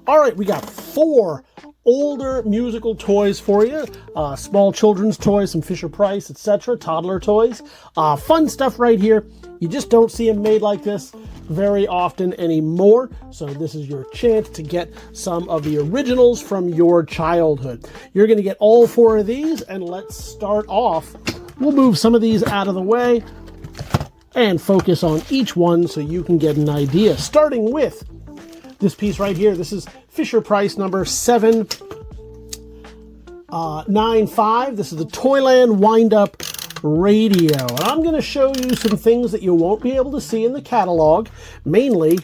All right, we got 4 older musical toys for you. Small children's toys, some Fisher-Price, etc. Toddler toys. Fun stuff right here. You just don't see them made like this very often anymore. So this is your chance to get some of the originals from your childhood. You're going to get all 4 of these, and let's start off. We'll move some of these out of the way and focus on each one so you can get an idea. Starting with this piece right here. This is Fisher-Price number 795. This is the Toyland Wind-Up Radio. And I'm going to show you some things that you won't be able to see in the catalog. Mainly,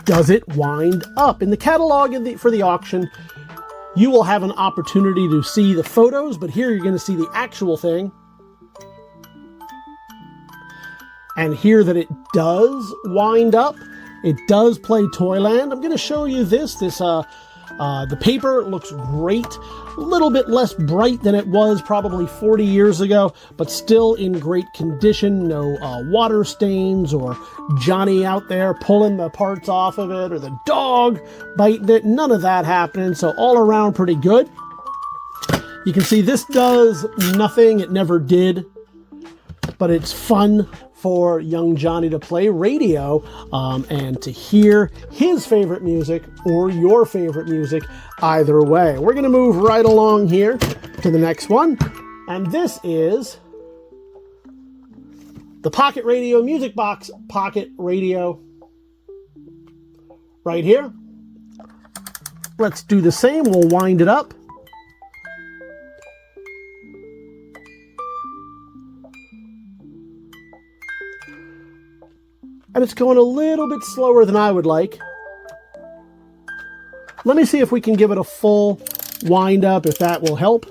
does it wind up? In the catalog for the auction, you will have an opportunity to see the photos, but here you're going to see the actual thing. And hear that it does wind up. It does play Toyland. I'm going to show you this. The paper looks great. A little bit less bright than it was probably 40 years ago, but still in great condition. No water stains or Johnny out there pulling the parts off of it or the dog biting it. None of that happening. So all around pretty good. You can see this does nothing. It never did, but it's fun for young Johnny to play radio and to hear his favorite music or your favorite music either way. We're going to move right along here to the next one. And this is the Pocket Radio Music Box Pocket Radio right here. Let's do the same. We'll wind it up. And it's going a little bit slower than I would like. Let me see if we can give it a full wind up, if that will help.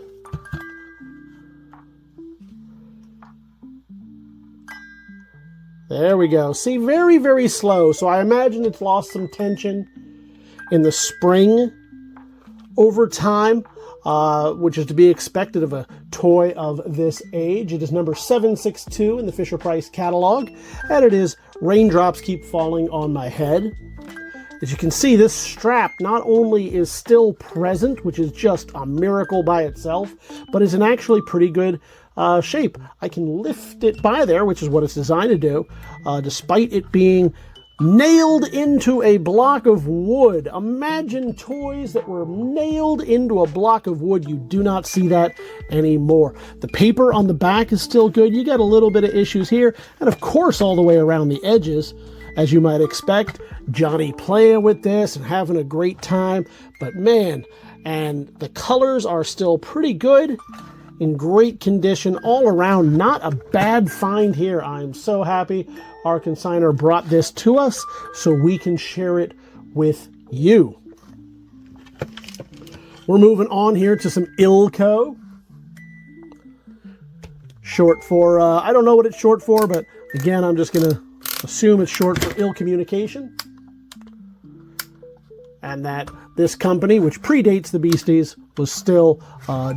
There we go. See, very, very slow. So I imagine it's lost some tension in the spring over time, which is to be expected of a toy of this age. It is number 762 in the Fisher-Price catalog, and it is Raindrops Keep Falling on My Head. As you can see, this strap not only is still present, which is just a miracle by itself, but is in actually pretty good shape. I can lift it by there, which is what it's designed to do, despite it being nailed into a block of wood. Imagine toys that were nailed into a block of wood. You do not see that anymore. The paper on the back is still good. You got a little bit of issues here, and of course all the way around the edges, as you might expect. Johnny playing with this and having a great time. But man, and the colors are still pretty good, in great condition all around. Not a bad find here. I'm so happy our consignor brought this to us so we can share it with you. We're moving on here to some Ilco. Short for, I don't know what it's short for, but again, I'm just going to assume it's short for Ill Communication. And that this company, which predates the Beasties, was still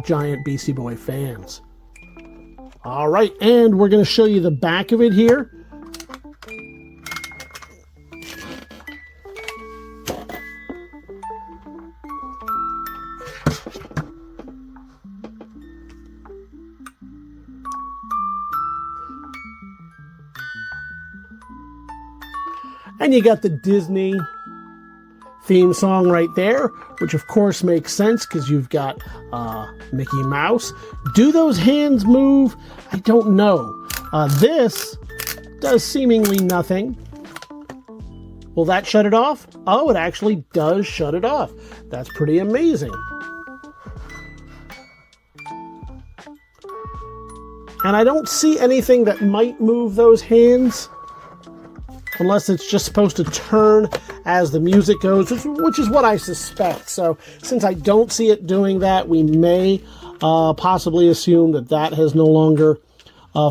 giant Beastie Boy fans. All right, and we're going to show you the back of it here. And you got the Disney theme song right there, which of course makes sense because you've got Mickey Mouse. Do those hands move? I don't know. This does seemingly nothing. Will that shut it off? Oh, it actually does shut it off. That's pretty amazing. And I don't see anything that might move those hands, unless it's just supposed to turn as the music goes, which is what I suspect. So since I don't see it doing that, we may possibly assume that that has no longer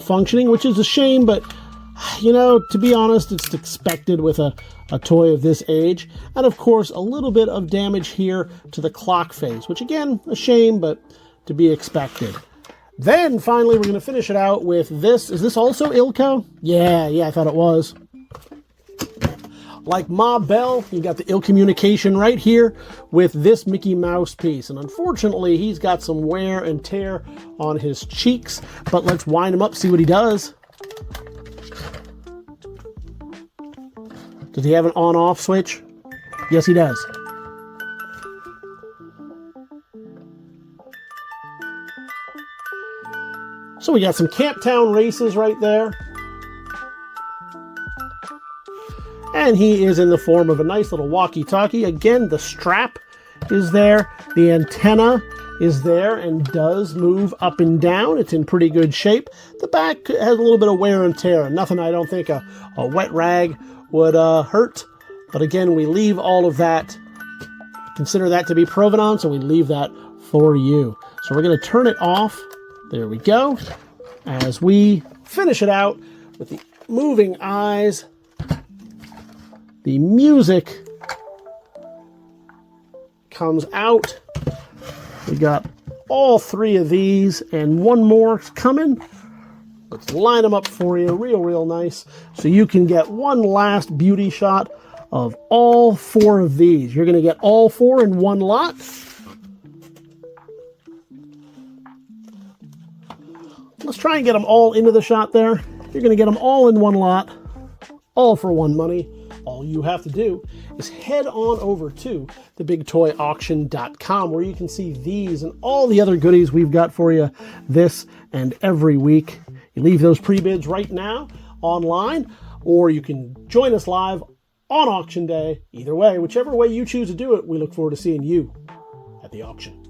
functioning, which is a shame, but you know, to be honest, it's expected with a toy of this age. And of course, a little bit of damage here to the clock face, which again, a shame, but to be expected. Then finally, we're going to finish it out with this. Is this also Ilco? Yeah, I thought it was. Like Ma Bell, you got the ill communication right here with this Mickey Mouse piece. And unfortunately, he's got some wear and tear on his cheeks. But let's wind him up, see what he does. Does he have an on-off switch? Yes, he does. So we got some Camptown races right there. And he is in the form of a nice little walkie-talkie. Again, the strap is there. The antenna is there and does move up and down. It's in pretty good shape. The back has a little bit of wear and tear. Nothing I don't think a wet rag would hurt. But again, we leave all of that. Consider that to be provenance, and we leave that for you. So we're going to turn it off. There we go. As we finish it out with the moving eyes, the music comes out. We got all three of these and one more coming. Let's line them up for you real nice so you can get one last beauty shot of all four of these. You're going to get all four in one lot. Let's try and get them all into the shot there. You're going to get them all in one lot, all for one money. All you have to do is head on over to TheBigToyAuction.com where you can see these and all the other goodies we've got for you this and every week. You leave those pre-bids right now online, or you can join us live on auction day. Either way, whichever way you choose to do it, we look forward to seeing you at the auction.